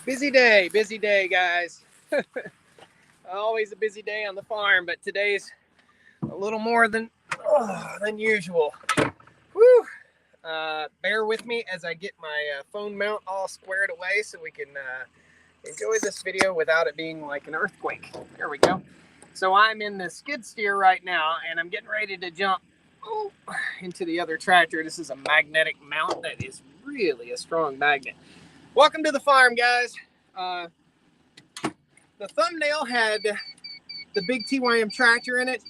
Busy day, guys. Always a busy day on the farm, but today's a little more than usual. Woo! Bear with me as I get my phone mount all squared away so we can enjoy this video without it being like an earthquake. There we go. So I'm in the skid steer right now, and I'm getting ready to jump into the other tractor. This is a magnetic mount that is really a strong magnet. Welcome to the farm, guys. The thumbnail had the big TYM tractor in it.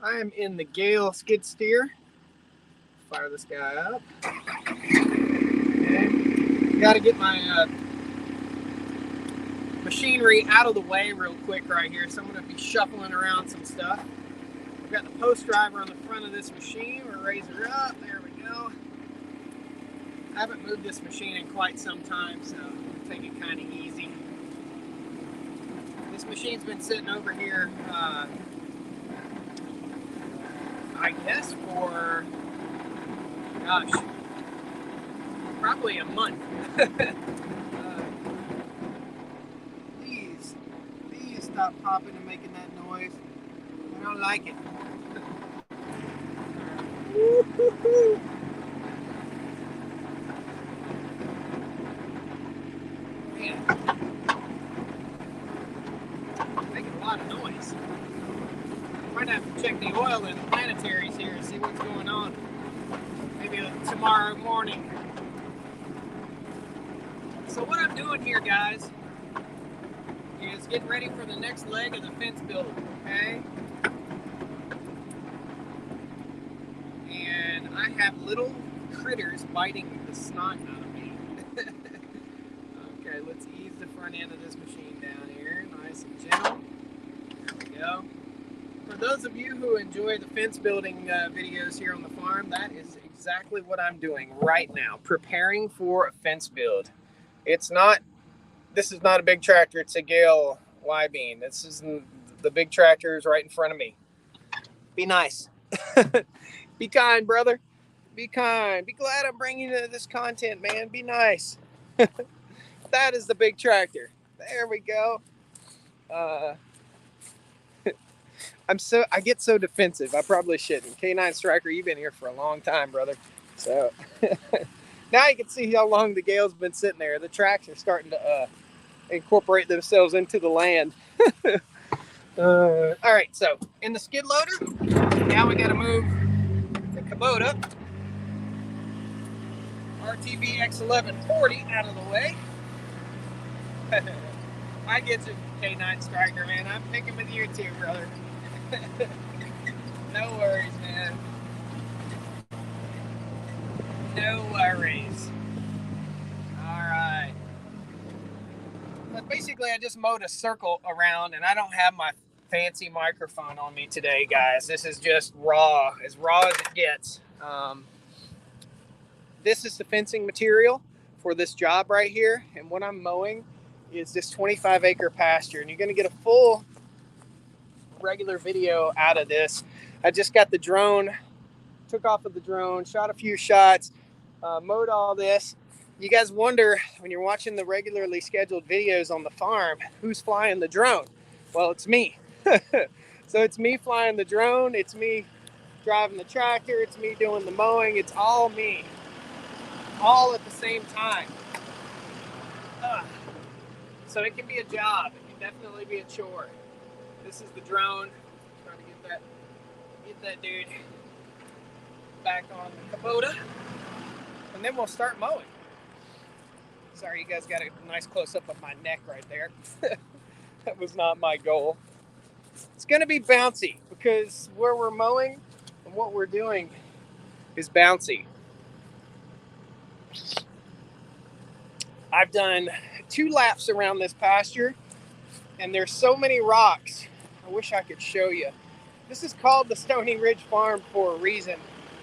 I am in the Gale skid steer. Fire this guy up. Okay. Got to get my machinery out of the way real quick right here, so I'm going to be shuffling around some stuff. I've got the post driver on the front of this machine. We'll raise her up. There we go. I haven't moved this machine in quite some time, so I'll take it kind of easy. This machine's been sitting over here, I guess for, gosh, probably a month. Please stop popping and making that noise. I don't like it. Man. Making a lot of noise. Might have to check the oil in the planetaries here and see what's going on. Maybe tomorrow morning. So what I'm doing here, guys, is getting ready for the next leg of the fence building, okay? And I have little critters biting the snot out of me. Okay, let's ease the front end of this machine down here, nice and gentle. There we go. For those of you who enjoy the fence building videos here on the farm, that is exactly what I'm doing right now, preparing for a fence build. This is not a big tractor, it's a Gale Y-beam. This is the big tractor is right in front of me. Be nice. Be kind, brother. Be kind. Be glad I'm bringing you this content, man. Be nice. That is the big tractor. There we go. I get so defensive. I probably shouldn't. K9 Striker, you've been here for a long time, brother. So now you can see how long the Gale's been sitting there. The tracks are starting to incorporate themselves into the land. All right, so in the skid loader, now we got to move the Kubota RTV X1140 out of the way. I get you, K9 Striker, man. I'm picking with you too, brother. No worries, man. No worries. Alright. But basically, I just mowed a circle around, and I don't have my fancy microphone on me today, guys. This is just raw as it gets. This is the fencing material for this job right here, and what I'm mowing is this 25-acre pasture, and you're going to get a full regular video out of this. I just got the drone, took off of the drone, shot a few shots, mowed all this. You guys wonder when you're watching the regularly scheduled videos on the farm, who's flying the drone? Well, it's me. So it's me flying the drone, it's me driving the tractor, it's me doing the mowing, it's all me, all at the same time. So it can be a job, it can definitely be a chore. This is the drone. Trying to get that dude back on the Kubota, and then we'll start mowing. Sorry, you guys got a nice close-up of my neck right there. That was not my goal. It's going to be bouncy because where we're mowing and what we're doing is bouncy. I've done 2 laps around this pasture, and there's so many rocks. I wish I could show you. This is called the Stony Ridge Farm for a reason.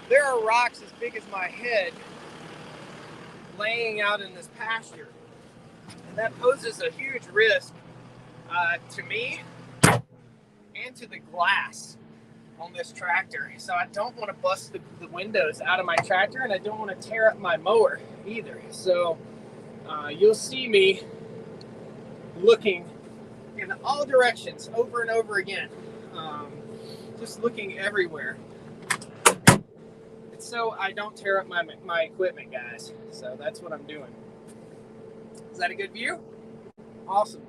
There are rocks as big as my head laying out in this pasture. And that poses a huge risk to me and to the glass on this tractor. So I don't want to bust the windows out of my tractor, and I don't want to tear up my mower either. So you'll see me looking in all directions over and over again. Just looking everywhere. It's so I don't tear up my equipment, guys. So that's what I'm doing. Is that a good view? Awesome.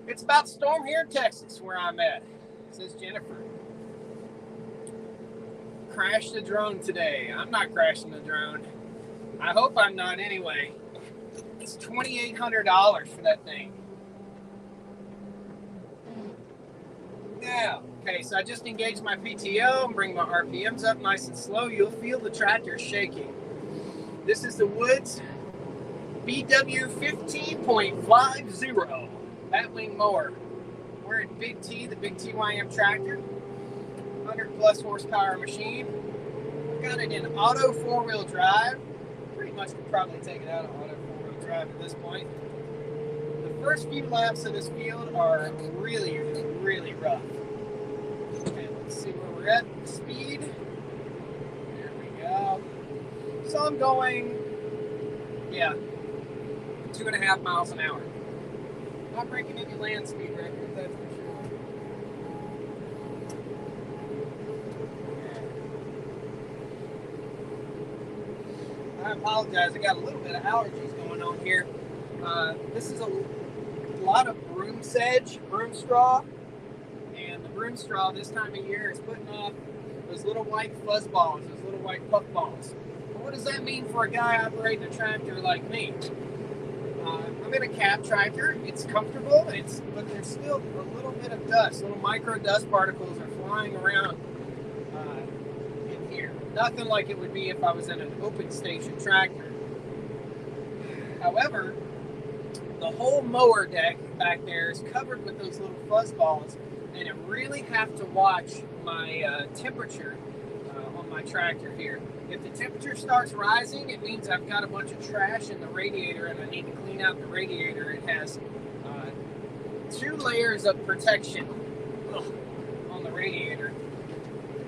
It's about storm here in Texas where I'm at, says Jennifer. Crashed the drone today. I'm not crashing the drone. I hope I'm not anyway. It's $2,800 for that thing. Yeah. Okay, so I just engaged my PTO and bring my RPMs up nice and slow. You'll feel the tractor shaking. This is the Woods BW 15.50 batwing mower. We're in Big T, the Big TYM tractor. 100 plus horsepower machine. Got it in auto 4-wheel drive. Pretty much could probably take it out of auto 4-wheel drive at this point. The first few laps of this field are really, really rough. Okay, let's see where we're at. Speed. There we go. So I'm going, 2.5 miles an hour. Not breaking any land speed records, that's for sure. I apologize, I got a little bit of allergies going on here. This is a lot of broom sedge, broom straw, and the broom straw this time of year is putting off those little white fuzz balls, those little white puff balls. But what does that mean for a guy operating a tractor like me? I'm in a cab tractor. It's comfortable, but there's still a little bit of dust. Little micro dust particles are flying around in here. Nothing like it would be if I was in an open station tractor. However, the whole mower deck back there is covered with those little fuzz balls, and I really have to watch my temperature on my tractor here. If the temperature starts rising, it means I've got a bunch of trash in the radiator and I need to clean out the radiator. It has 2 layers of protection on the radiator.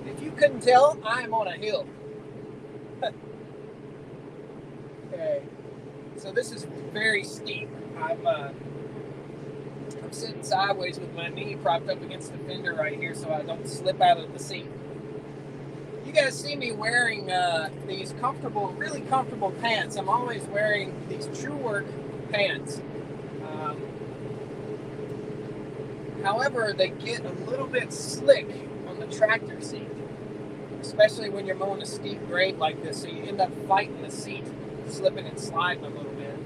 If you couldn't tell, I'm on a hill. Okay, so this is very steep. I'm sitting sideways with my knee propped up against the fender right here so I don't slip out of the seat. You guys see me wearing these really comfortable pants. I'm always wearing these True Work pants. However, they get a little bit slick on the tractor seat, especially when you're mowing a steep grade like this, so you end up fighting the seat, slipping and sliding a little bit.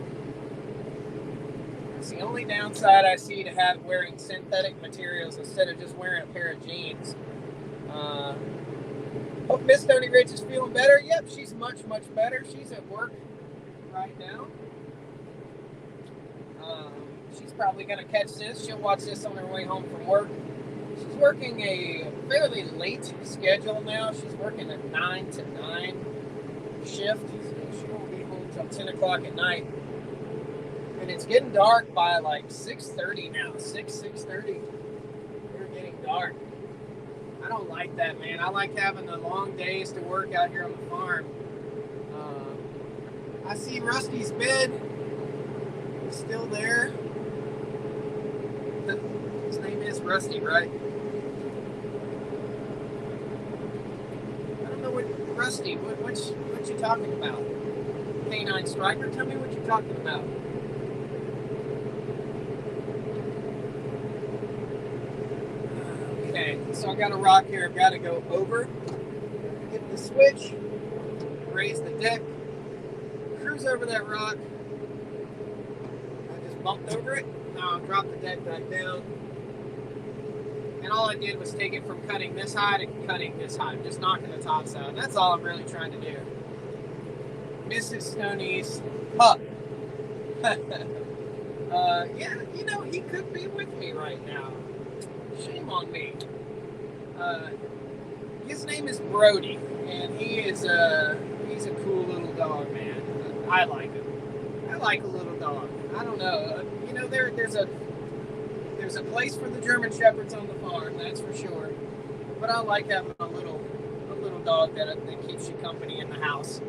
It's the only downside I see to wearing synthetic materials instead of just wearing a pair of jeans. Hope Miss Stony Ridge is feeling better. Yep, she's much, much better. She's at work right now. She's probably going to catch this. She'll watch this on her way home from work. She's working a fairly late schedule now. She's working a 9 to 9 shift. So she won't be home until 10 o'clock at night. And it's getting dark by like 6:30 now. 6:30. We're getting dark. I don't like that, man. I like having the long days to work out here on the farm. I see Rusty's bed. He's still there. His name is Rusty, right? I don't know what Rusty. What you talking about? Canine Striker. Tell me what you're talking about. Okay, so I got a rock here. I've got to go over, hit the switch, raise the deck, cruise over that rock. I just bumped over it. Now I'll drop the deck back down. And all I did was take it from cutting this high to cutting this high, just knocking the tops out. That's all I'm really trying to do. Mrs. Stoney's pup. Yeah, you know, he could be with me right now. Shame on me. His name is Brody, and he's a cool little dog, man. I like him. I like a little dog. I don't know. You know, there's a place for the German Shepherds on the farm, that's for sure. But I like having a little dog that keeps you company in the house.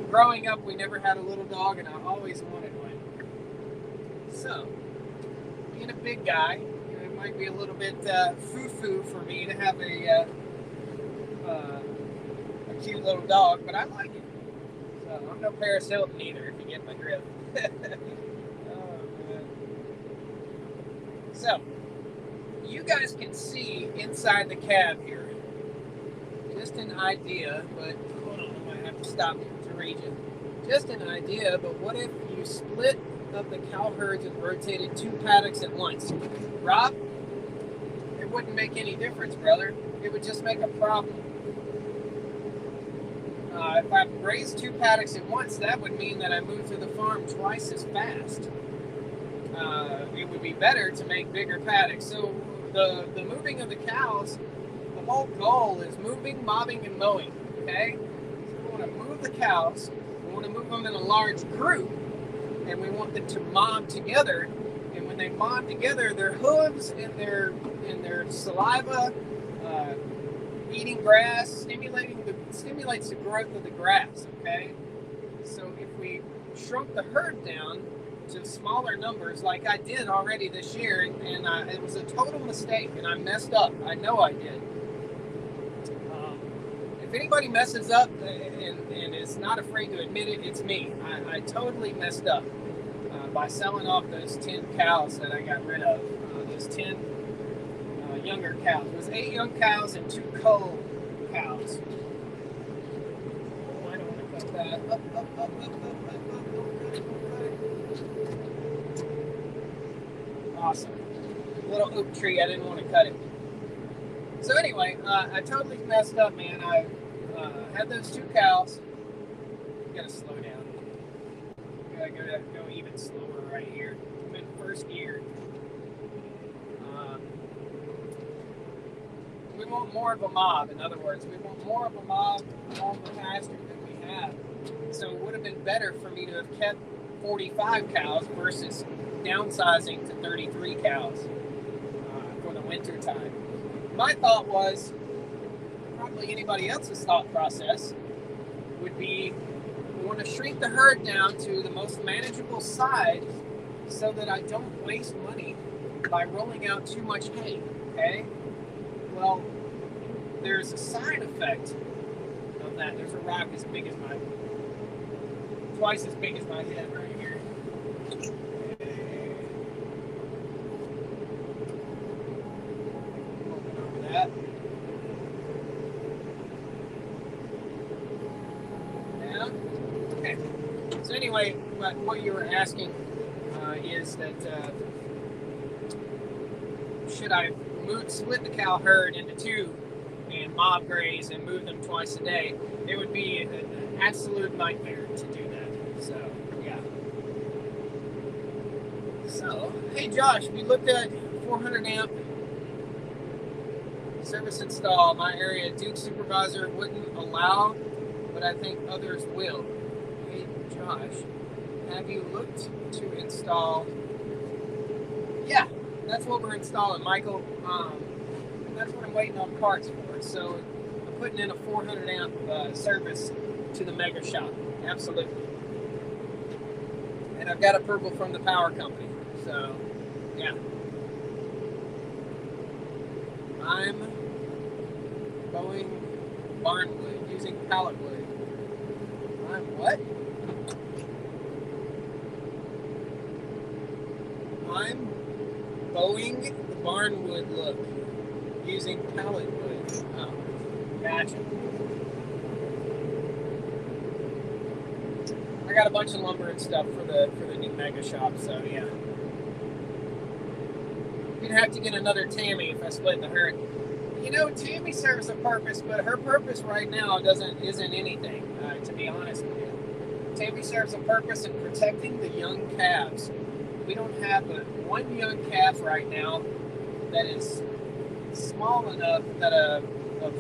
Growing up, we never had a little dog, and I always wanted one. So, being a big guy, it might be a little bit foo-foo for me to have a cute little dog, but I like it. So I'm no Paris Hilton either, if you get my drift. Oh, man. So, you guys can see inside the cab here. Just an idea, but hold on, I might have to stop to read you. Just an idea, but what if you split up the cow herds and rotated 2 paddocks at once? Rob, it wouldn't make any difference, brother. It would just make a problem. If I grazed 2 paddocks at once, that would mean that I moved to the farm twice as fast. It would be better to make bigger paddocks. So the moving of the cows, the whole goal is moving, mobbing, and mowing. Okay? So we want to move the cows. We want to move them in a large group, and we want them to mob together. And when they mob together, their hooves and their saliva, eating grass, stimulates the growth of the grass. Okay, so if we shrunk the herd down to smaller numbers, like I did already this year, and it was a total mistake, and I messed up. I know I did. If anybody messes up and is not afraid to admit it, it's me. I totally messed up by selling off those 10 cows that I got rid of. Those 10 younger cows. It was 8 young cows and 2 cull cows. Oh, I don't want to cut that. Up. Awesome. Little oak tree, I didn't want to cut it. So anyway, I totally messed up, man. I had those 2 cows. You gotta slow down. You gotta go even slower right here. I'm in first gear. We want more of a mob. In other words, we want more of a mob along the pasture than we have. So it would have been better for me to have kept 45 cows versus downsizing to 33 cows for the winter time. My thought was, probably anybody else's thought process would be, we want to shrink the herd down to the most manageable size so that I don't waste money by rolling out too much hay, okay? Well, there's a side effect of that. There's a rock twice as big as my head right here. Over that. Yeah. Okay. So anyway, what you were asking is that should I split the cow herd into 2 and mob graze and move them twice a day? It would be an absolute nightmare to do that. So, yeah. So, hey Josh, we looked at 400 amp service install. My area Duke supervisor wouldn't allow, but I think others will. Hey Josh, have you looked to install? Yeah. That's what we're installing, Michael. That's what I'm waiting on parts for. So I'm putting in a 400 amp service to the mega shop. Absolutely. And I've got approval from the power company. So, yeah. I'm mowing barnwood using pallet wood. I'm what? I'm mowing the barnwood look using pallet wood. Oh, gotcha. I got a bunch of lumber and stuff for the new mega shop, so yeah. You'd have to get another Tammy if I split the herd. You know, Tammy serves a purpose, but her purpose right now isn't anything, to be honest with you. Tammy serves a purpose in protecting the young calves. We don't have one young calf right now that is small enough that a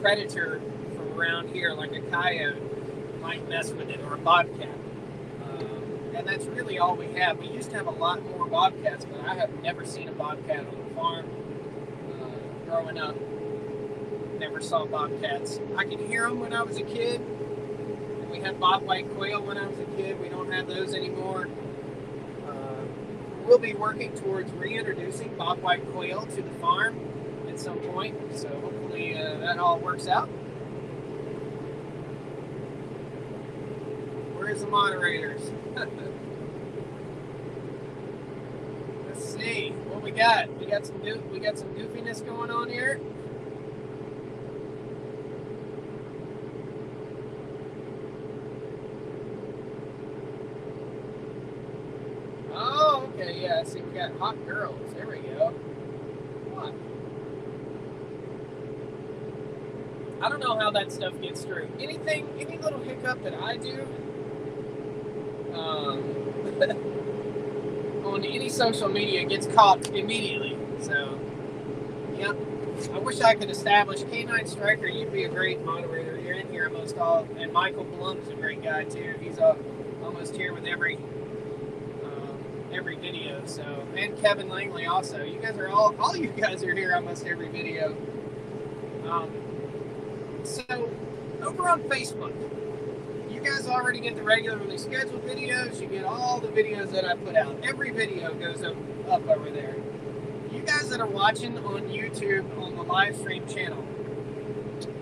predator from around here, like a coyote, might mess with it, or a bobcat. And that's really all we have. We used to have a lot more bobcats, but I have never seen a bobcat on the farm. Growing up, never saw bobcats. I could hear them when I was a kid. We had bobwhite quail when I was a kid. We don't have those anymore. we'll be working towards reintroducing bobwhite quail to the farm at some point, so hopefully that all works out. Where's the moderators? Let's see what we got. We got some goofiness going on here. Oh, okay, yeah. See, we got hot girls. There we go. What? I don't know how that stuff gets through. Any little hiccup that I do on any social media gets caught immediately. So, yeah. I wish I could establish K9 Striker. You'd be a great moderator. You're in here almost all, and Michael Blum's a great guy too. He's almost here with every video. So, and Kevin Langley also. You guys are all you guys are here almost every video. So, over on Facebook, you guys already get the regularly scheduled videos. You get all the videos that I put out. Every video goes up over there. You guys that are watching on YouTube on the live stream channel,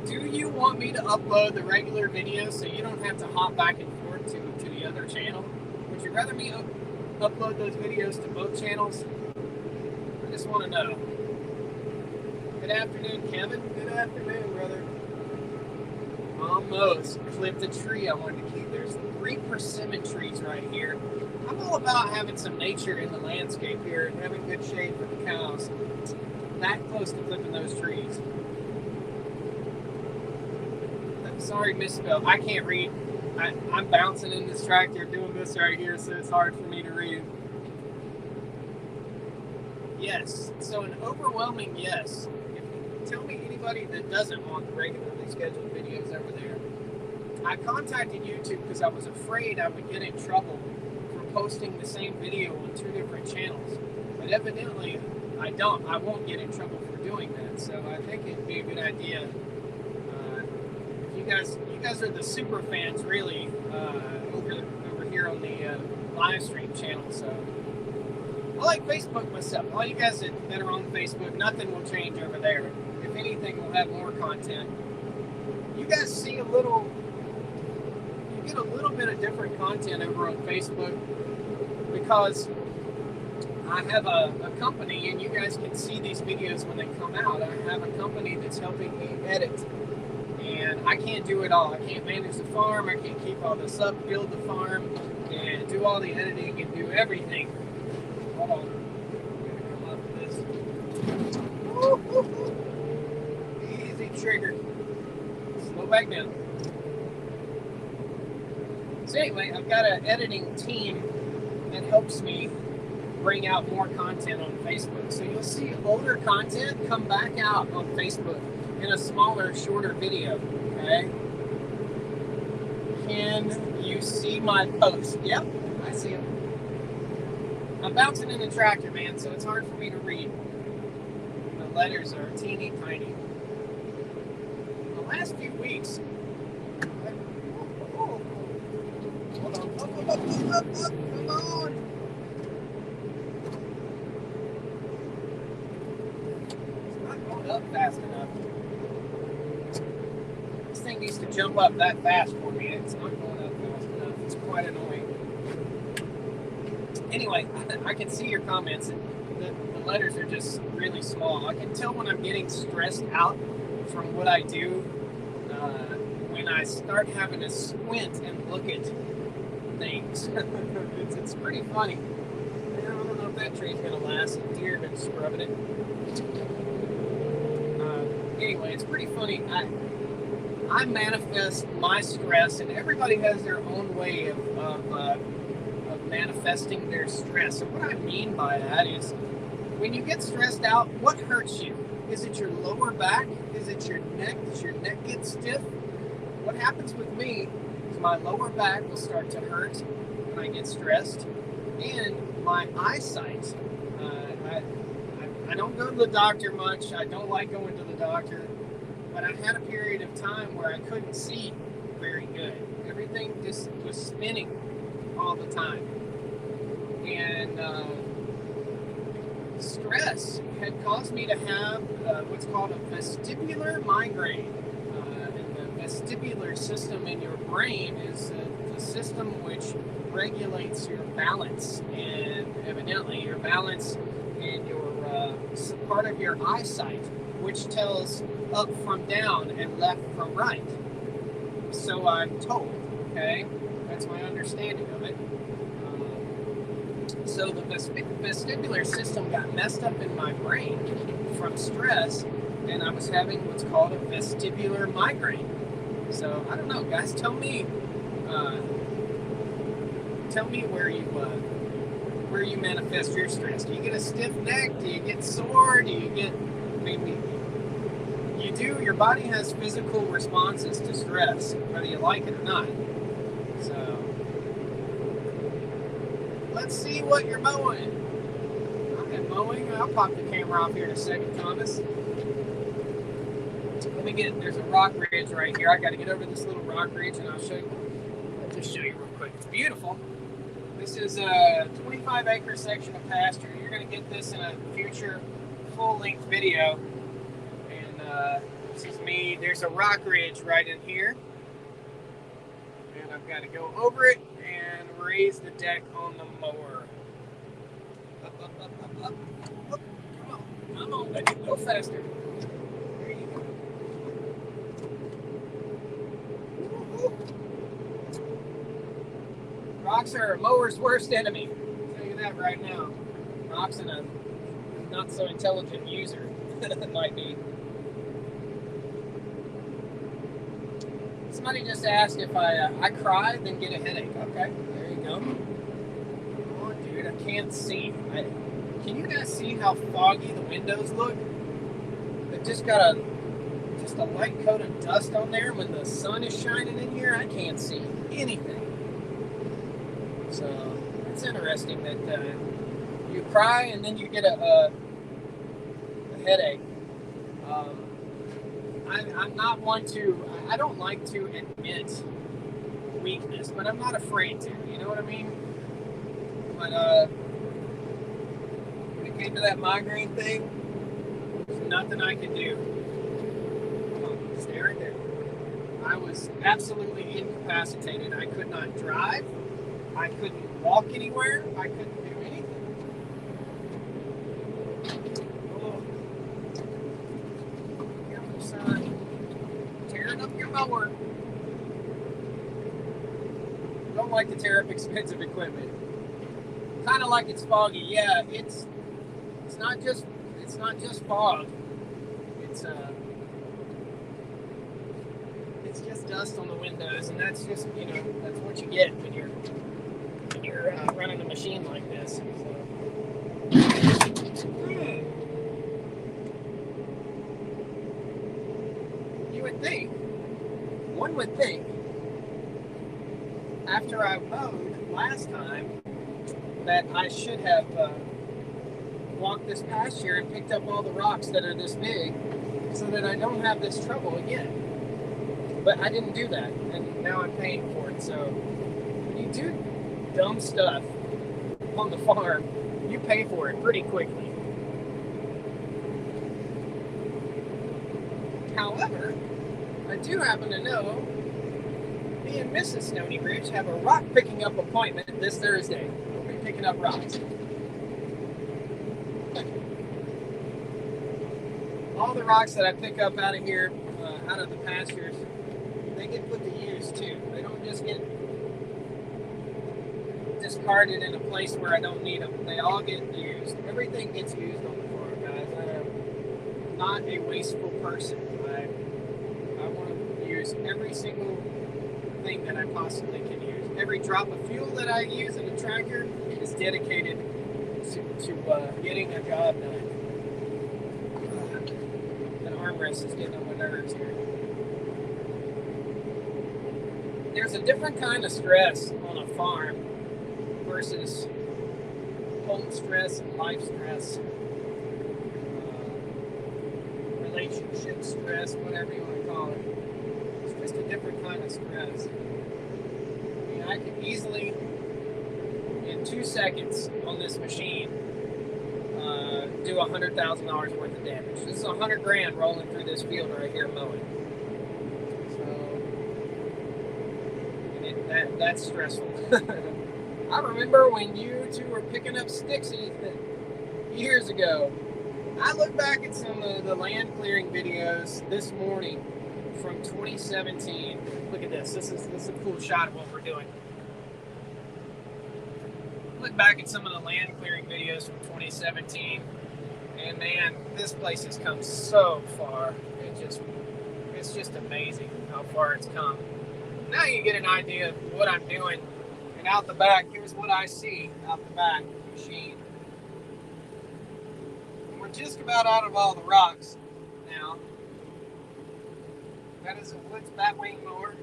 do you want me to upload the regular videos so you don't have to hop back and forth to the other channel? Would you rather me upload those videos to both channels? I just want to know. Good afternoon, Kevin. Good afternoon, brother. Almost clipped a tree I wanted to keep. There's 3 persimmon trees right here. I'm all about having some nature in the landscape here and having good shade for the cows. That close to clipping those trees. Sorry, misspelled. I can't read. I'm bouncing in this tractor doing this right here, so it's hard for me to read. Yes. So an overwhelming yes. Tell me anybody that doesn't want the regularly scheduled videos over there. I contacted YouTube because I was afraid I would get in trouble for posting the same video on 2 different channels. But evidently, I won't get in trouble for doing that. So I think it'd be a good idea. You guys are the super fans, really, over here on the live stream channel. So I like Facebook myself. All you guys that are on Facebook, nothing will change over there. If anything, we'll have more content. You guys see you get a little bit of different content over on Facebook because I have a company, and you guys can see these videos when they come out. I have a company that's helping me edit, and I can't do it all. I can't manage the farm. I can't keep all this up, build the farm, and do all the editing and do everything. Hold on. I'm gonna come up with this. Easy trigger. Slow back down. So anyway, I've got an editing team that helps me bring out more content on Facebook. So you'll see older content come back out on Facebook in a smaller, shorter video, okay? Can you see my post? Yep, I see them. I'm bouncing in the tractor, man, so it's hard for me to read. The letters are teeny tiny. The last few weeks, hold on, up, come on. It's not going up fast enough. This thing needs to jump up that fast for me. It's not going up fast enough. It's quite annoying. Anyway, I can see your comments, and the letters are just really small. I can tell when I'm getting stressed out from what I do when I start having to squint and look at things. It's pretty funny. I don't know if that tree's going to last. The deer have been scrubbing it. Anyway, it's pretty funny. I manifest my stress, and everybody has their own way of manifesting their stress. And what I mean by that is, when you get stressed out, what hurts you? Is it your lower back? Is it your neck? Does your neck get stiff? What happens with me is my lower back will start to hurt when I get stressed, and my eyesight. I don't go to the doctor much. I don't like going to the doctor, but I had a period of time where I couldn't see very good. Everything just was spinning all the time. And stress had caused me to have what's called a vestibular migraine. And the vestibular system in your brain is the system which regulates your balance, and evidently your balance and your part of your eyesight, which tells up from down and left from right. So I'm told, okay? That's my understanding of it. So the vestibular system got messed up in my brain from stress, and I was having what's called a vestibular migraine. So I don't know, guys. Tell me where you manifest your stress. Do you get a stiff neck? Do you get sore? Do you get maybe? You do. Your body has physical responses to stress, whether you like it or not. So let's see what you're mowing. I'm mowing. I'll pop the camera off here in a second, Thomas. There's a rock ridge right here. I got to get over this little rock ridge, and I'll just show you real quick. It's beautiful. This is a 25-acre section of pasture. You're going to get this in a future full-length video. And this is me. There's a rock ridge right in here. And I've got to go over it and raise the deck on the mower. Up. Come on, baby. Go faster. There you go. Rocks are a mower's worst enemy. I'll tell you that right now. Rocks and a not so intelligent user might be. Somebody just asked if I cry, then get a headache. Okay, there you go. Oh, dude, I can't see. Can you guys see how foggy the windows look? They've just got a light coat of dust on there. When the sun is shining in here, I can't see anything. So it's interesting that you cry and then you get a headache. I'm not one to. I don't like to admit weakness, but I'm not afraid to. You know what I mean? But when it came to that migraine thing, there's nothing I could do. Come on, stay right there. I was absolutely incapacitated. I could not drive. I couldn't walk anywhere. I couldn't do anything. Oh. Careful, son. Tearing up your mower. Don't like to tear up expensive equipment. Kind of like it's foggy. Yeah, it's not just fog. It's just dust on the windows, and that's just that's what you get when you're running a machine like this. So. One would think, after I mowed last time, that I should have walked this pasture and picked up all the rocks that are this big so that I don't have this trouble again. But I didn't do that, and now I'm paying for it. So when you do dumb stuff on the farm, you pay for it pretty quickly. However, I do happen to know me and Mrs. Stony Ridge have a rock picking up appointment this Thursday. We'll be picking up rocks. All the rocks that I pick up out of here, out of the pastures, they get put to use too. They don't just get discarded in a place where I don't need them. They all get used. Everything gets used on the farm, guys. I'm not a wasteful person. I want to use every single thing that I possibly can use. Every drop of fuel that I use in a tractor is dedicated to getting a job done. That armrest is getting on my nerves here. There's a different kind of stress on a farm versus home stress and life stress, relationship stress, whatever you want to call it. It's just a different kind of stress. I mean, I could easily, in 2 seconds on this machine, do $100,000 worth of damage. This is $100,000 rolling through this field right here mowing. So that's stressful. I remember when you two were picking up sticks years ago. I look back at some of the land clearing videos this morning from 2017. Look at this. This is a cool shot of what we're doing. Look back at some of the land clearing videos from 2017, and man, this place has come so far. It's just amazing how far it's come. Now you get an idea of what I'm doing. And out the back, here's what I see out the back of the machine. And we're just about out of all the rocks now. That is a Woods batwing mower.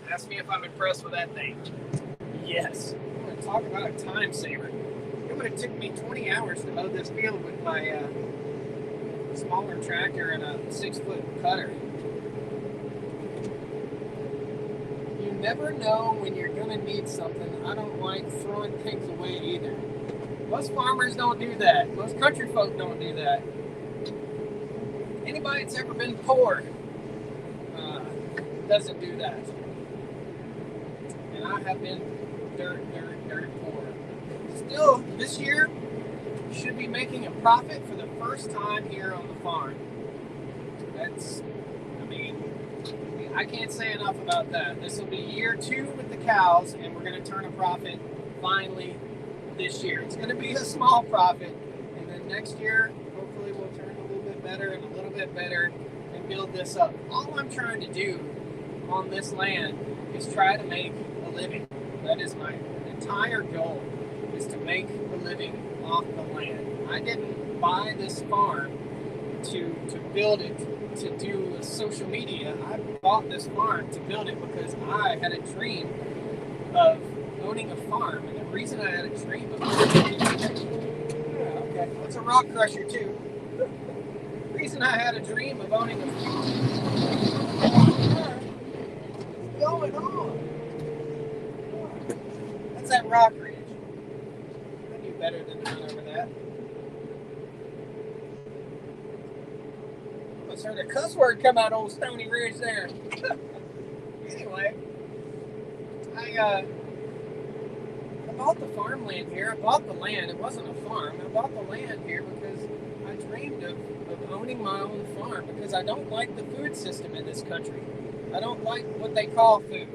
Ask me if I'm impressed with that thing. Yes. I'm going to talk about a time saver. It would have took me 20 hours to mow this field with my smaller tractor and a 6-foot cutter. You never know when you're going to need something. I don't like throwing things away either. Most farmers don't do that. Most country folk don't do that. Anybody that's ever been poor doesn't do that. And I have been dirt poor. Still, this year, should be making a profit for the first time here on the farm. I can't say enough about that. This will be year 2 with the cows, and we're going to turn a profit finally this year. It's going to be a small profit, and then next year, hopefully we'll turn a little bit better and a little bit better and build this up. All I'm trying to do on this land is try to make a living. That is my entire goal, is to make a living off the land. I didn't buy this farm to build it to do social media. I bought this farm to build it because I had a dream of owning a farm. And the reason I had a dream of owning okay, that's a rock crusher too. The reason I had a dream of owning a farm. What's going on? That's that rock ridge. I knew better than to run over that. I almost heard a cuss word come out old Stony Ridge there. Anyway, I bought the farmland here. I bought the land. It wasn't a farm. I bought the land here because I dreamed of owning my own farm because I don't like the food system in this country. I don't like what they call food.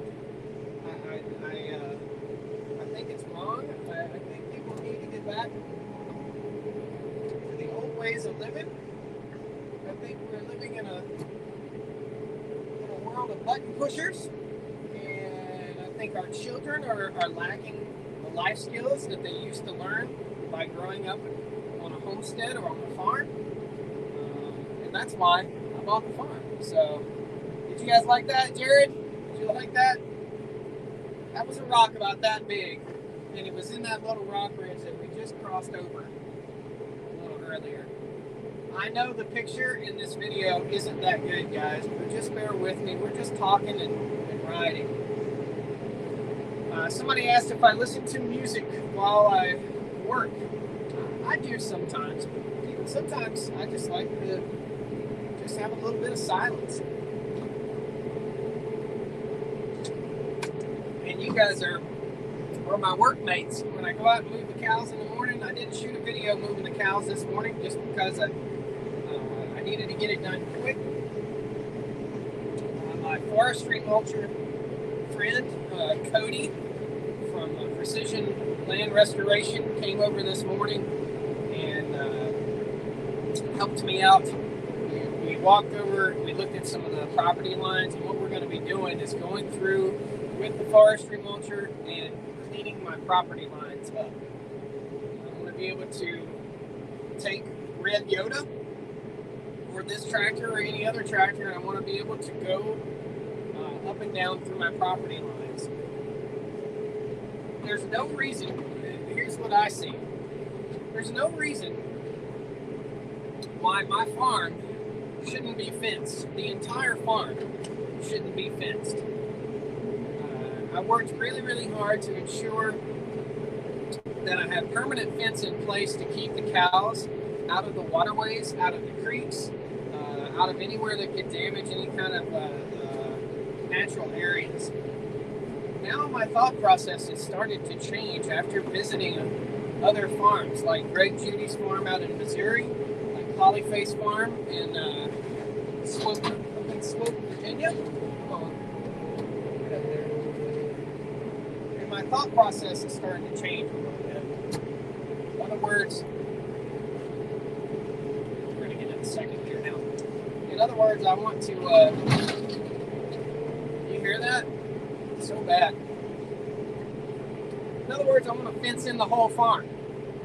I think it's wrong. I think people need to get back to the old ways of living. I think we're living in a world of button pushers, and I think our children are lacking the life skills that they used to learn by growing up on a homestead or on a farm, and that's why I bought the farm. So, did you guys like that, Jared? Did you like that? That was a rock about that big, and it was in that little rock ridge that we just crossed over a little earlier. I know the picture in this video isn't that good, guys, but just bear with me. We're just talking and riding. Somebody asked if I listen to music while I work. I do sometimes. Sometimes I just like to just have a little bit of silence. And you guys are my workmates. When I go out and move the cows in the morning, I didn't shoot a video moving the cows this morning just because I needed to get it done quick. My forestry mulcher friend, Cody from Precision Land Restoration, came over this morning and helped me out. We walked over, we looked at some of the property lines, and what we're going to be doing is going through with the forestry mulcher and cleaning my property lines up. I'm going to be able to take Red Yoda or this tractor or any other tractor, and I want to be able to go up and down through my property lines. There's no reason, here's what I see. There's no reason why my farm shouldn't be fenced. The entire farm shouldn't be fenced. I worked really, really hard to ensure that I have permanent fence in place to keep the cows out of the waterways, out of the creeks, out of anywhere that could damage any kind of natural areas. Now my thought process has started to change after visiting other farms, like Greg Judy's farm out in Missouri, like Polyface Farm in Swope, Virginia. And my thought process is starting to change a little bit. In other words, we're going to get in the second gear now. In other words, I want to, you hear that? It's so bad. In other words, I want to fence in the whole farm,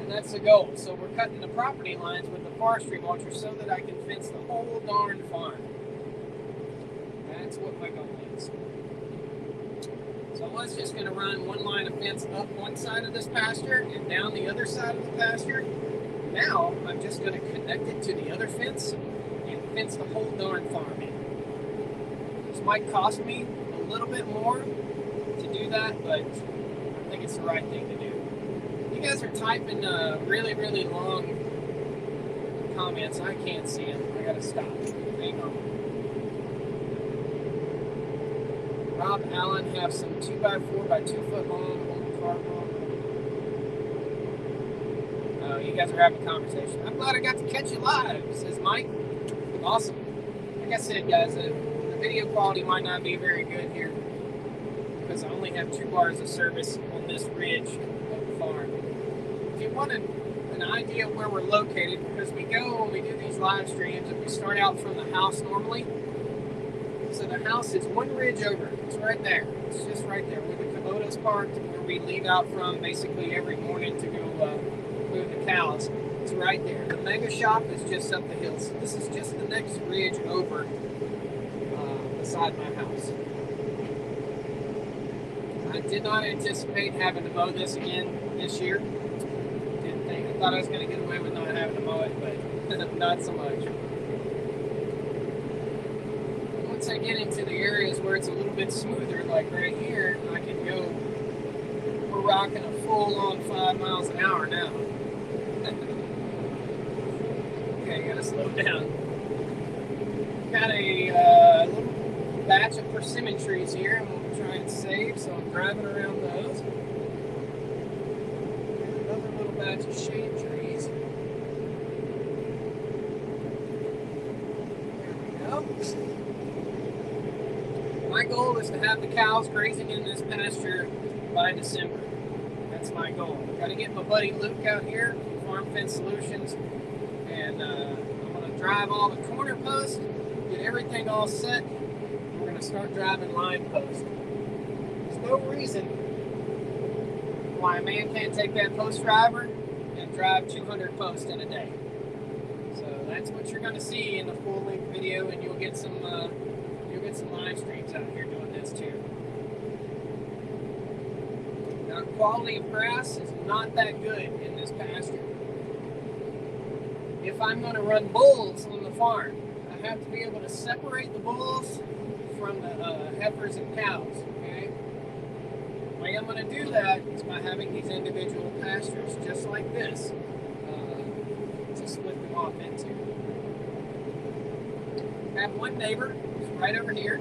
and that's the goal. So we're cutting the property lines with the forestry mulcher so that I can fence the whole darn farm. That's what my goal is. So I was just going to run one line of fence up one side of this pasture and down the other side of the pasture. Now I'm just going to connect it to the other fence and fence the whole darn farm in. This might cost me a little bit more to do that, but I think it's the right thing to do. You guys are typing really, really long comments. I can't see them. I gotta stop. Hang on. Rob Allen have some 2x4 by 2 foot long old cardboard. Oh, you guys are having a conversation. I'm glad I got to catch you live, says Mike. Awesome. Like I said, guys, the video quality might not be very good here because I only have 2 bars of service on this ridge of the farm. If you wanted an idea of where we're located, because we go when we do these live streams and we start out from the house normally. So the house is one ridge over. It's right there. It's just right there where the Kubota's parked, where we leave out from basically every morning to go move the cows. It's right there. The mega shop is just up the hill. So this is just the next ridge over beside my house. I did not anticipate having to mow this again this year. Didn't think. I thought I was going to get away with not having to mow it, but not so much. Once I get into the areas where it's a little bit smoother, like right here, I can go, we're rocking a full-on 5 miles an hour now. Okay, gotta slow down. Got a little batch of persimmon trees here, and we'll try and save, so I'm driving around those. Another little batch of shade trees. There we go. My goal is to have the cows grazing in this pasture by December. That's my goal. Got to get my buddy Luke out here, Farm Fence Solutions, and I'm going to drive all the corner posts, get everything all set. We're going to start driving line posts. There's no reason why a man can't take that post driver and drive 200 posts in a day. So that's what you're going to see in the full-length video, and you'll get some live streams out here doing this too. Now, quality of grass is not that good in this pasture. If I'm going to run bulls on the farm, I have to be able to separate the bulls from the heifers and cows. Okay. The way I'm going to do that is by having these individual pastures just like this to split them off into. I have one neighbor right over here,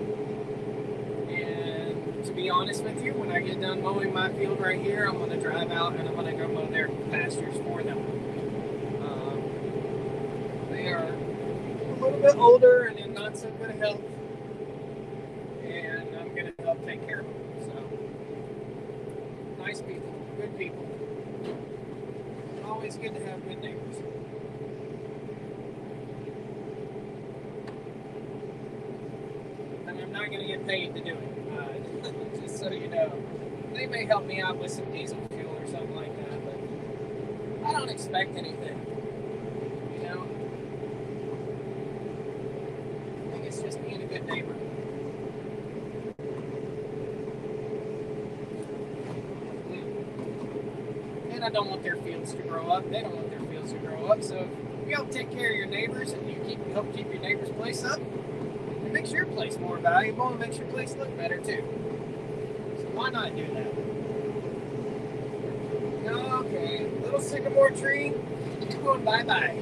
and to be honest with you, when I get done mowing my field right here, I'm going to drive out and I'm going to go mow their pastures for them. They are a little bit older and in not so good health, and I'm going to help take care of them. So, nice people, good people. Always good to have good neighbors. I'm not going to get paid to do it, just so you know. They may help me out with some diesel fuel or something like that, but I don't expect anything, you know. I think it's just being a good neighbor. And I don't want their fields to grow up. They don't want their fields to grow up, so if you help take care of your neighbors and you help keep your neighbor's place up, it makes your place more valuable and makes your place look better too. So why not do that? Okay, Okay, little sycamore tree, going bye-bye.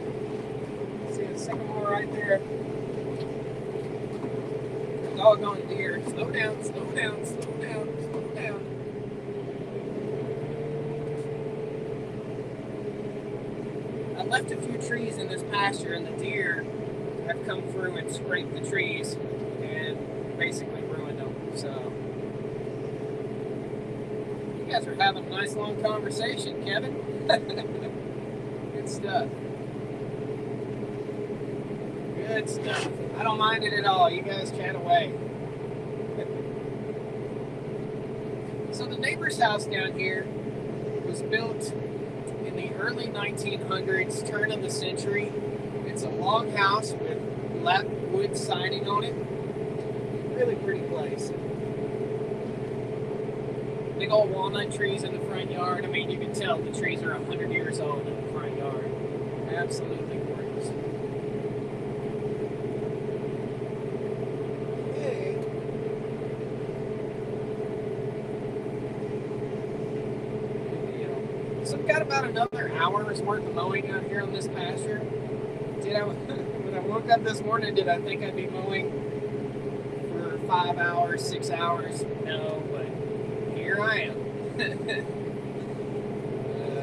See a sycamore right there. Doggone deer. Slow down, slow down, slow down, slow down. I left a few trees in this pasture, and the deer have come through and scraped the trees and basically ruined them. So you guys are having a nice long conversation, Kevin. Good stuff. Good stuff. I don't mind it at all. You guys chat away. So the neighbor's house down here was built in the early 1900s, turn of the century. It's a log house with black wood siding on it. Really pretty place. Big old walnut trees in the front yard. I mean, you can tell the trees are 100 years old in the front yard. Absolutely gorgeous. Hey. So I've got about another hour's worth of mowing out here on this pasture. When I woke up this morning, did I think I'd be mowing for 5 hours, 6 hours? No, but here I am.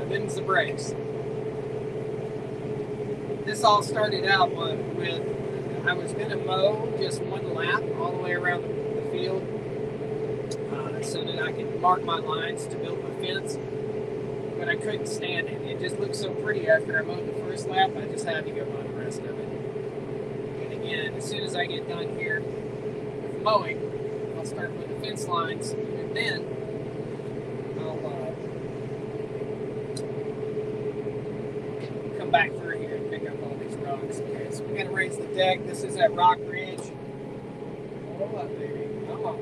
Them's the brakes. This all started out with I was going to mow just one lap all the way around the field so that I could mark my lines to build my fence. But I couldn't stand it. It just looked so pretty after I mowed the first lap. I just had to go mow the rest of it. And again, as soon as I get done here with mowing, I'll start putting fence lines, and then I'll come back through here and pick up all these rocks. Okay, so we're gonna raise the deck. This is at Rock Ridge. Hold up, baby. Come on.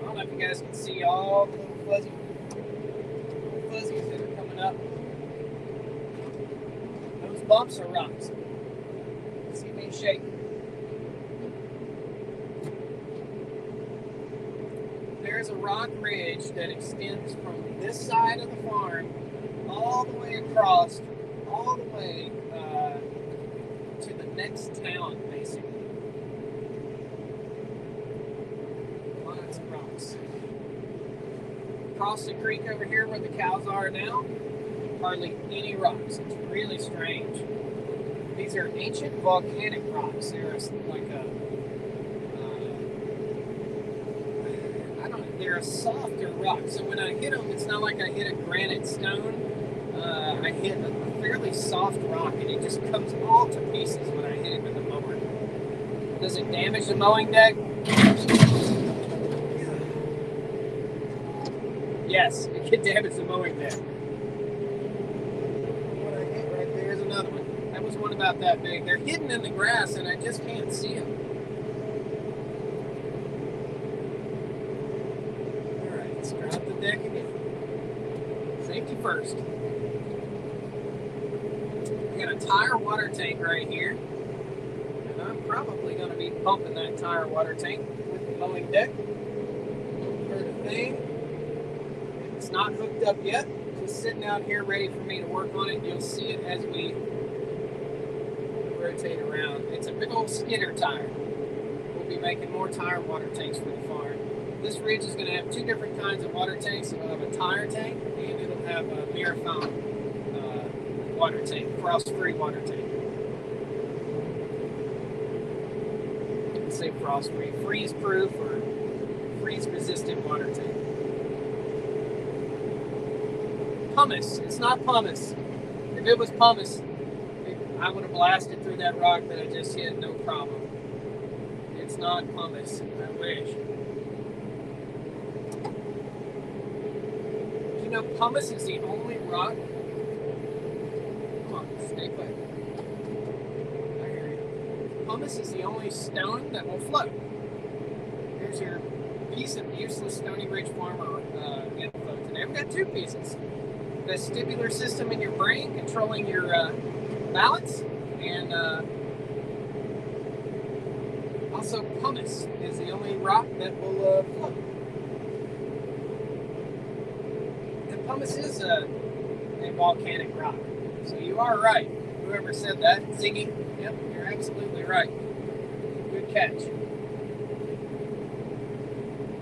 I don't know if you guys can see all the little fuzzies that are coming up. Those bumps are rocks. See me shake. There's a rock ridge that extends from this side of the farm all the way across, all the way to the next town, basically. Lots of rocks. Across the creek over here where the cows are now, hardly any rocks. It's really strange. These are ancient volcanic rocks. They're like they're a softer rock. So when I hit them, it's not like I hit a granite stone. I hit a fairly soft rock, and it just comes all to pieces when I hit it with the mower. Does it damage the mowing deck? Yes, it can damage the mowing deck. What I hit right there is another one. That was one about that big. They're hidden in the grass, and I just can't see them. All right, let's drop the deck again. Safety first. We got a tire water tank right here, and I'm probably going to be pumping that tire water tank with the mowing deck. Heard a thing. It's not hooked up yet. Just sitting out here ready for me to work on it. You'll see it as we rotate around. It's a big old skidder tire. We'll be making more tire water tanks for the farm. This ridge is going to have two different kinds of water tanks. It'll have a tire tank, and it'll have a mirror fountain water tank, frost-free water tank. Let's say frost-free, freeze-proof, or freeze-resistant water tank. Pumice. It's not pumice. If it was pumice, I would have blasted through that rock that I just hit, no problem. It's not pumice. I wish. You know, pumice is the only rock. Come on, stay put. I hear you. Pumice is the only stone that will float. Here's your piece of useless Stony Ridge Farmer info today. We've got two pieces. The vestibular system in your brain controlling your balance, and also pumice is the only rock that will float. Pumice is a volcanic rock. So you are right. Whoever said that, Ziggy, yep, you're absolutely right. Good catch.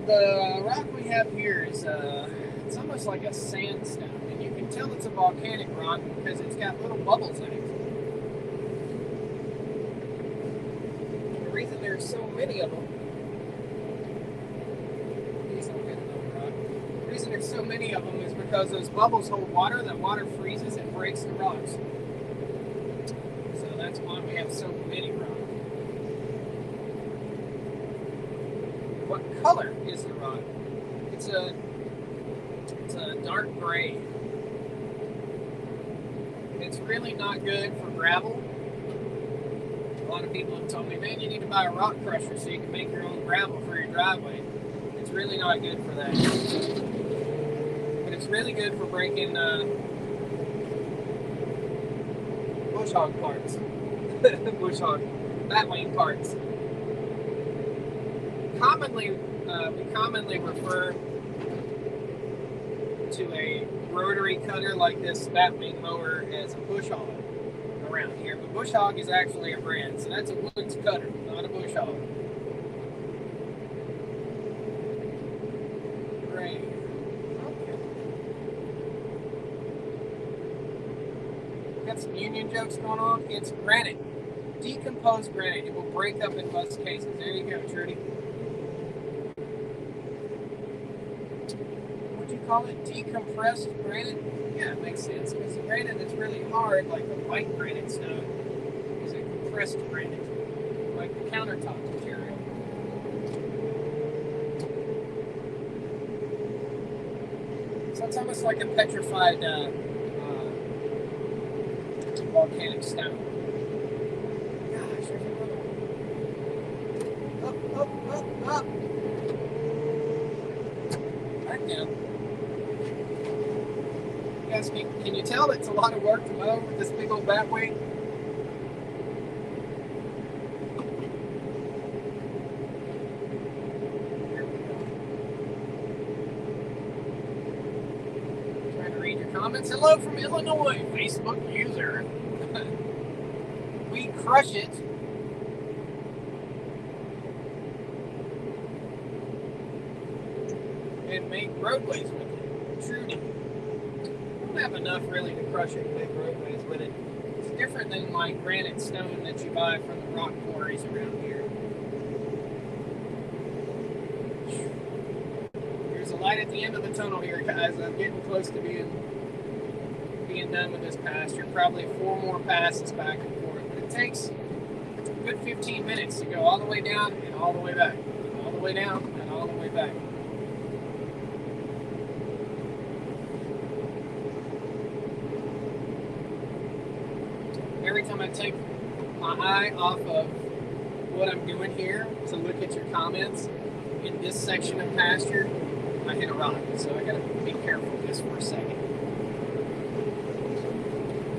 The rock we have here is it's almost like a sandstone, and you can tell it's a volcanic rock because it's got little bubbles in it. The reason there's so many of them, please don't get another rock. The reason there's so many of them is because those bubbles hold water. That water freezes and breaks the rocks. So that's why we have so many rocks. What color is the rock? It's a dark gray. It's really not good for gravel. A lot of people have told me, man, you need to buy a rock crusher so you can make your own gravel for your driveway. It's really not good for that. But it's really good for breaking bush hog parts. Bush hog, batwing parts. We commonly refer to a rotary cutter like this batwing mower as a bush hog around here. But bush hog is actually a brand, so that's a woods cutter, not a bush hog. Great. Okay. Got some union jokes going on. It's granite. Decomposed granite. It will break up in most cases. There you go, Trudy. Call it decompressed granite? Yeah, it makes sense, because the granite that's really hard, like the white granite stone, is a compressed granite, like the countertop material. So it's almost like a petrified volcanic stone. Gosh, there's another one. Up. Back down. Can you tell it's a lot of work to mow with this big old batwing? Trying to read your comments. Hello from Illinois, Facebook user. We crush it. And make roadways with it. Trudy. Have enough really to crush it and make roadways with it. It's different than like granite stone that you buy from the rock quarries around here. There's a light at the end of the tunnel here, guys. I'm getting close to being done with this pasture. Probably 4 more passes back and forth. But it takes a good 15 minutes to go all the way down and all the way back. All the way down and all the way back. Every time I take my eye off of what I'm doing here to look at your comments in this section of pasture, I hit a rock. So I gotta be careful just for a second.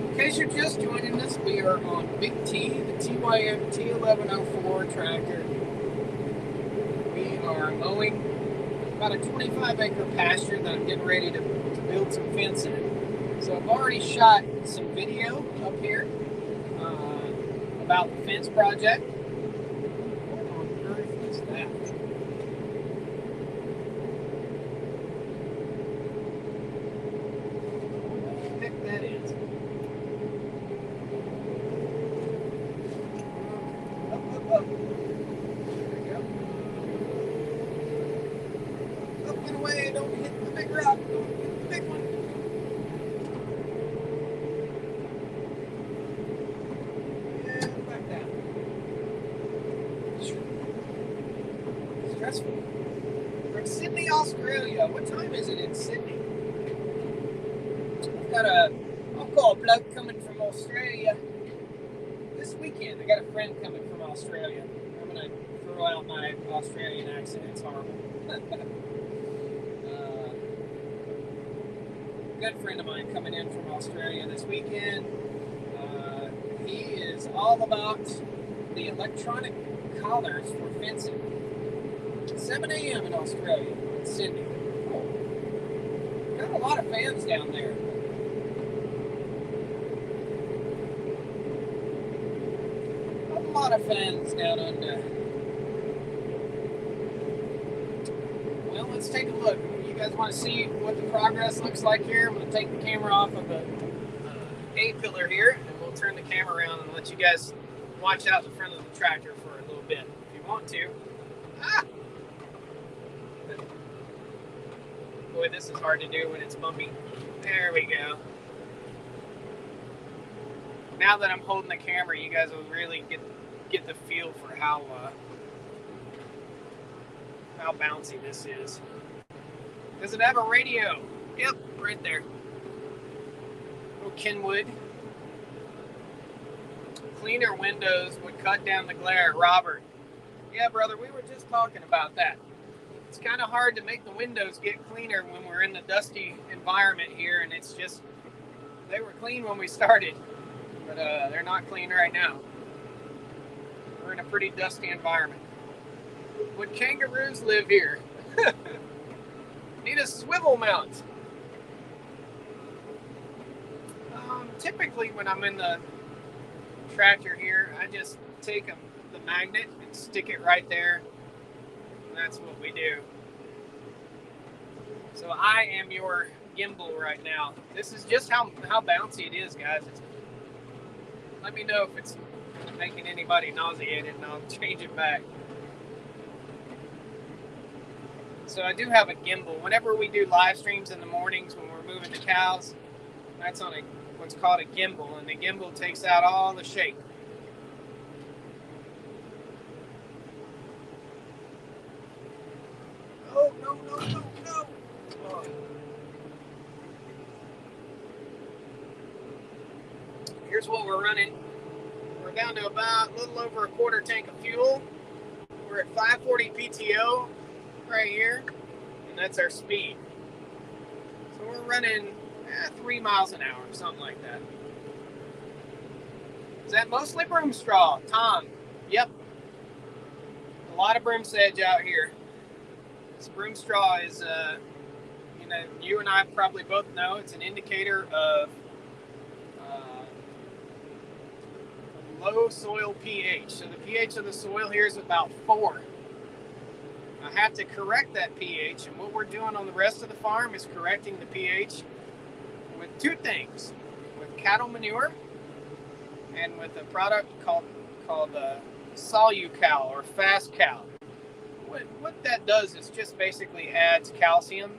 In case you're just joining us, we are on Big T, the TYM T1104 tractor. We are mowing about a 25-acre pasture that I'm getting ready to build some fence in. So I've already shot some video up here about the fence project. What on earth is that? What the heck that is? Up. There we go. Up and away, don't hit the big rock, don't hit the big one. From Sydney, Australia. What time is it in Sydney? I've got a uncle bloke coming from Australia this weekend. I got a friend coming from Australia. I'm going to throw out my Australian accent. It's horrible. A good friend of mine coming in from Australia this weekend. He is all about the electronic collars for fencing. 7 a.m. in Australia, in Sydney. Cool. Got a lot of fans down there. A lot of fans down under. Well, let's take a look. You guys want to see what the progress looks like here? I'm going to take the camera off of the A-pillar here, and we'll turn the camera around and let you guys watch out the front of the tractor for a little bit, if you want to. Ah! Boy, this is hard to do when it's bumpy. There we go. Now that I'm holding the camera, you guys will really get the feel for how bouncy this is. Does it have a radio? Yep, right there. Little Kenwood. Cleaner windows would cut down the glare. Robert. Yeah, brother, we were just talking about that. It's kind of hard to make the windows get cleaner when we're in the dusty environment here, and it's just, they were clean when we started, but they're not clean right now. We're in a pretty dusty environment. Would kangaroos live here? Need a swivel mount. Typically when I'm in the tractor here, I just take the magnet and stick it right there. That's what we do. So I am your gimbal right now. This is just how bouncy it is, guys. Let me know if it's making anybody nauseated and I'll change it back. So I do have a gimbal. Whenever we do live streams in the mornings when we're moving the cows, that's on what's called a gimbal, and the gimbal takes out all the shake. Oh, no. Oh. Here's what we're running. We're down to about a little over a quarter tank of fuel. We're at 540 PTO right here, and that's our speed. So we're running 3 miles an hour, something like that. Is that mostly broom straw? Tom? Yep. A lot of broom sedge out here. This broom straw is, you and I probably both know it's an indicator of low soil pH. So the pH of the soil here is about 4. I have to correct that pH, and what we're doing on the rest of the farm is correcting the pH with 2 things: with cattle manure and with a product called Solucal or Fast Cal. What that does is just basically adds calcium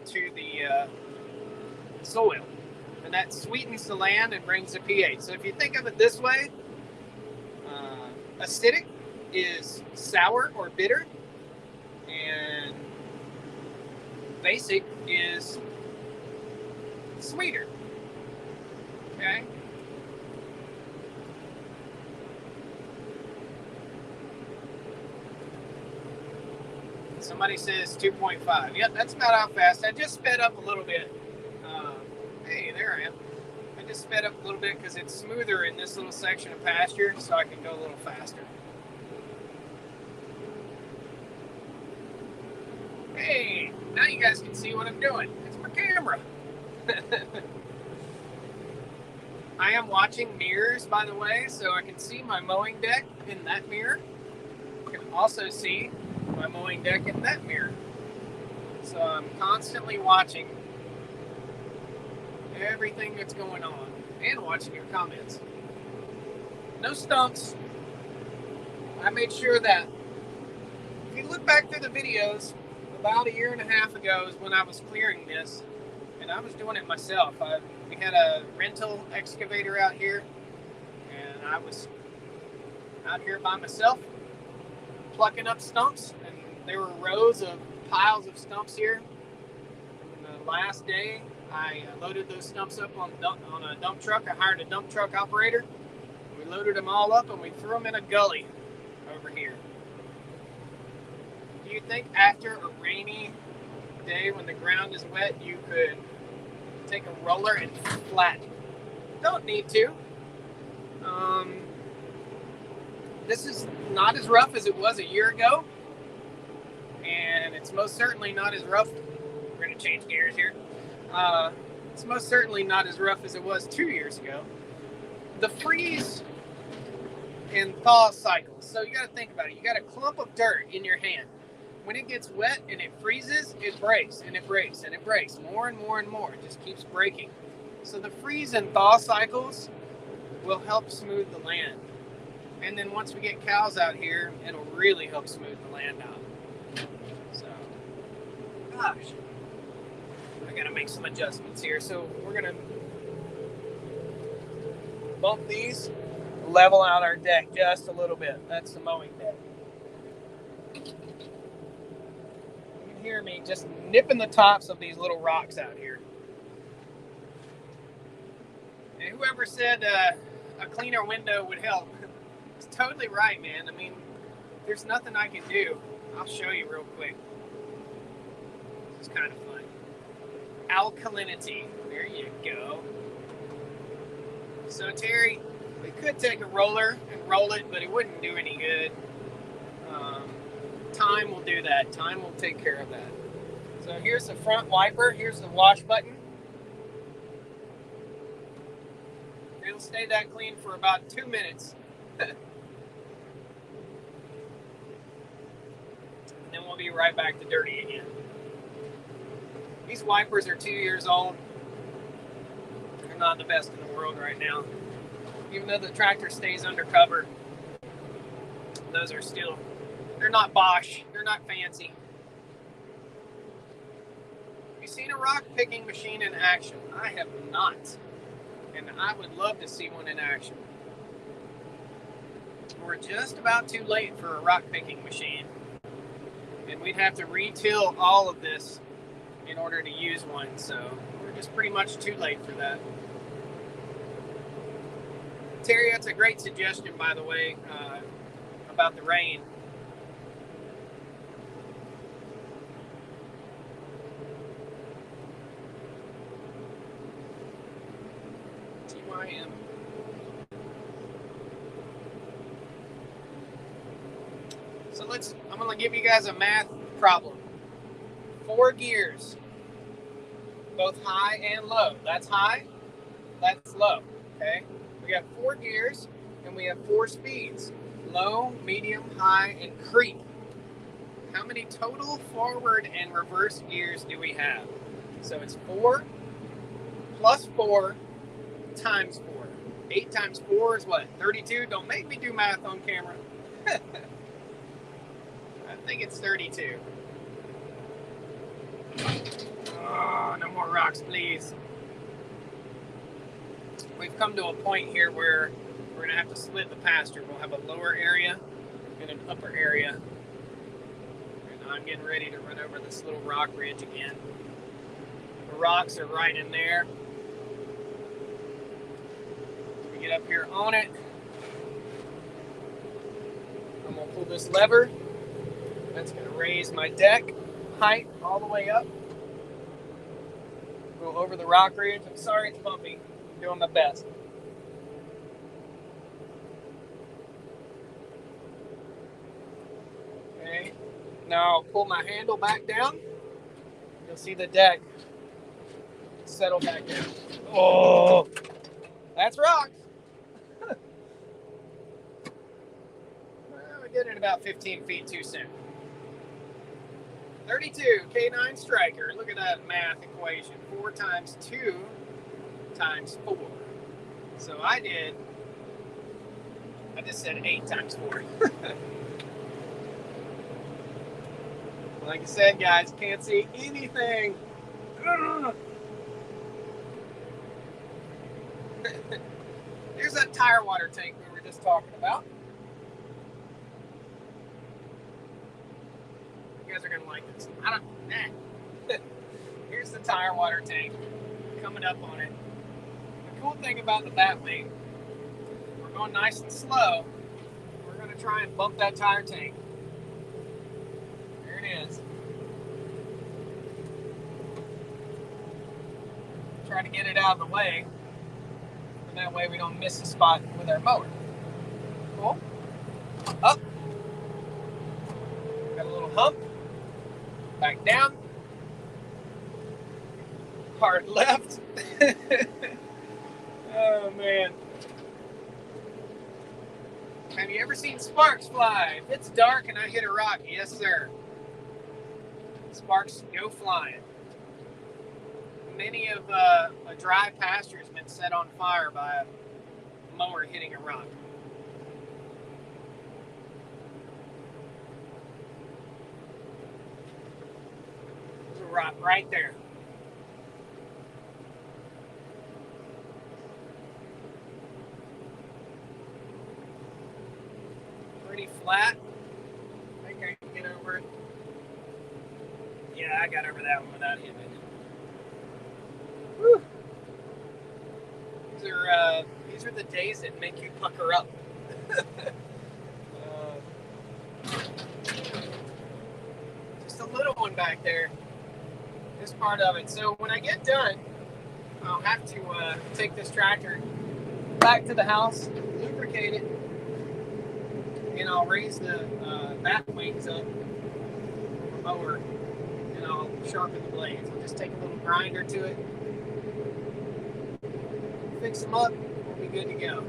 to the soil, and that sweetens the land and brings the pH. So if you think of it this way, acidic is sour or bitter, and basic is sweeter. Okay? Somebody says 2.5. Yep, that's about how fast. I just sped up a little bit. Hey, there I am. I just sped up a little bit because it's smoother in this little section of pasture, so I can go a little faster. Hey, now you guys can see what I'm doing. It's my camera. I am watching mirrors, by the way, so I can see my mowing deck in that mirror. I can also see my mowing deck in that mirror. So I'm constantly watching everything that's going on and watching your comments. No stumps. I made sure that if you look back through the videos, about 1.5 years ago is when I was clearing this, and I was doing it myself. We had a rental excavator out here, and I was out here by myself plucking up stumps, and there were rows of piles of stumps here. And the last day, I loaded those stumps up on a dump truck. I hired a dump truck operator. We loaded them all up, and we threw them in a gully over here. Do you think after a rainy day when the ground is wet, you could take a roller and flatten? Don't need to. This is not as rough as it was 1 year ago, and it's most certainly not as rough we're going to change gears here. It's most certainly not as rough as it was 2 years ago. The freeze and thaw cycles. So you got to think about it. You got a clump of dirt in your hand. When it gets wet and it freezes, it breaks and it breaks and it breaks more and more and more. It just keeps breaking. So the freeze and thaw cycles will help smooth the land. And then once we get cows out here, it'll really help smooth the land out. So, gosh, I gotta make some adjustments here. So we're gonna bump these, level out our deck just a little bit. That's the mowing deck. You can hear me just nipping the tops of these little rocks out here. And whoever said a cleaner window would help, it's totally right, man. I mean, there's nothing I can do. I'll show you real quick. It's kind of fun. Alkalinity. There you go. So, Terry, we could take a roller and roll it, but it wouldn't do any good. Time will do that. Time will take care of that. So here's the front wiper. Here's the wash button. It'll stay that clean for about 2 minutes. And then we'll be right back to dirty again. These wipers are 2 years old. They're not the best in the world right now. Even though the tractor stays undercover, those are still, they're not Bosch. They're not fancy. Have you seen a rock picking machine in action? I have not. And I would love to see one in action. We're just about too late for a rock picking machine. And we'd have to retill all of this in order to use one. So we're just pretty much too late for that. Terry, that's a great suggestion, by the way, about the rain. TYM. So I'm going to give you guys a math problem. 4 gears, both high and low. That's high, that's low, okay? We have 4 gears, and we have 4 speeds. Low, medium, high, and creep. How many total forward and reverse gears do we have? So it's 4 plus 4 times 4. 8 times 4 is what? 32? Don't make me do math on camera. I think it's 32. Oh, no more rocks, please. We've come to a point here where we're going to have to split the pasture. We'll have a lower area and an upper area. And I'm getting ready to run over this little rock ridge again. The rocks are right in there. We get up here on it. I'm going to pull this lever. That's going to raise my deck height all the way up. Go over the rock ridge. I'm sorry it's bumpy. I'm doing my best. Okay. Now I'll pull my handle back down. You'll see the deck settle back down. Oh, that's rocks. Well, we did it about 15 feet too soon. 32, K9 striker. Look at that math equation. 4 times 2 times 4. So I just said 8 times 4. Like I said, guys, can't see anything. Here's that tire water tank we were just talking about. You guys are gonna like this. Here's the tire water tank coming up on it. The cool thing about the Batwing, we're going nice and slow. We're gonna try and bump that tire tank. There it is. Try to get it out of the way, and that way we don't miss a spot with our mower. Cool. Up. Got a little hump. Back down. hard left. Oh man. Have you ever seen sparks fly? If it's dark and I hit a rock, yes sir. Sparks go flying. Many of a dry pasture has been set on fire by a mower hitting a rock. There's a rock right there. Pretty flat. I think I can get over it. Yeah, I got over that one without hitting it. Whew. These are the days that make you pucker up. Just a little one back there. This part of it. So when I get done, I'll have to take this tractor back to the house, lubricate it, and I'll raise the bat wings up from the mower, and I'll sharpen the blades. I'll just take a little grinder to it, fix them up, we'll be good to go.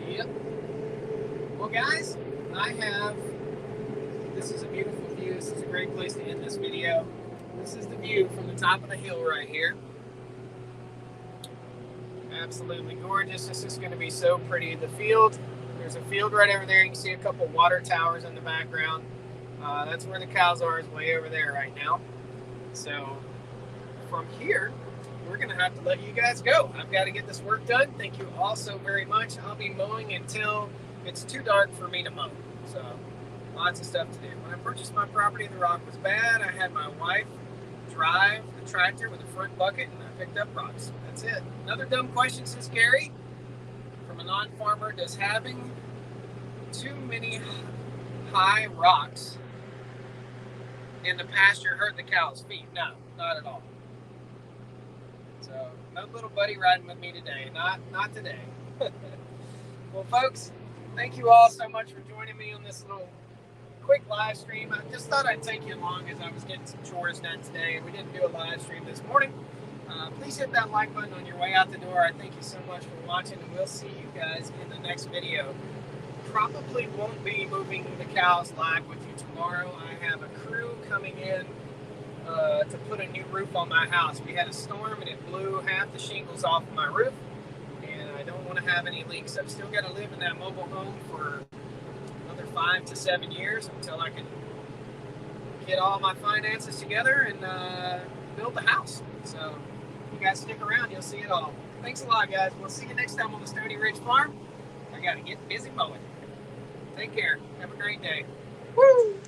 Yep. Well, guys, this is a beautiful view. This is a great place to end this video. This is the view from the top of the hill right here. Absolutely gorgeous. This is going to be so pretty. The field, there's a field right over there. You can see a couple water towers in the background. That's where the cows are, is way over there right now. So from here, we're going to have to let you guys go. I've got to get this work done. Thank you all so very much. I'll be mowing until it's too dark for me to mow. So lots of stuff to do. When I purchased my property, the rock was bad. I had my wife drive the tractor with a front bucket, and I picked up rocks. That's it. Another dumb question, says Gary, from a non-farmer: does having too many high rocks in the pasture hurt the cow's feet? No, not at all. So no little buddy riding with me today. Not today. Well, folks, thank you all so much for joining me on this little quick live stream. I just thought I'd take you along as I was getting some chores done today. We didn't do a live stream this morning. Please hit that like button on your way out the door. I thank you so much for watching, and we'll see you guys in the next video. Probably won't be moving the cows live with you tomorrow. I have a crew coming in to put a new roof on my house. We had a storm and it blew half the shingles off of my roof, and I don't want to have any leaks. I've still got to live in that mobile home for another 5 to 7 years until I can get all my finances together and build the house. So if you guys stick around, you'll see it all. Thanks a lot, guys. We'll see you next time on the Stony Ridge Farm. I got to get busy mowing. Take care. Have a great day. Woo!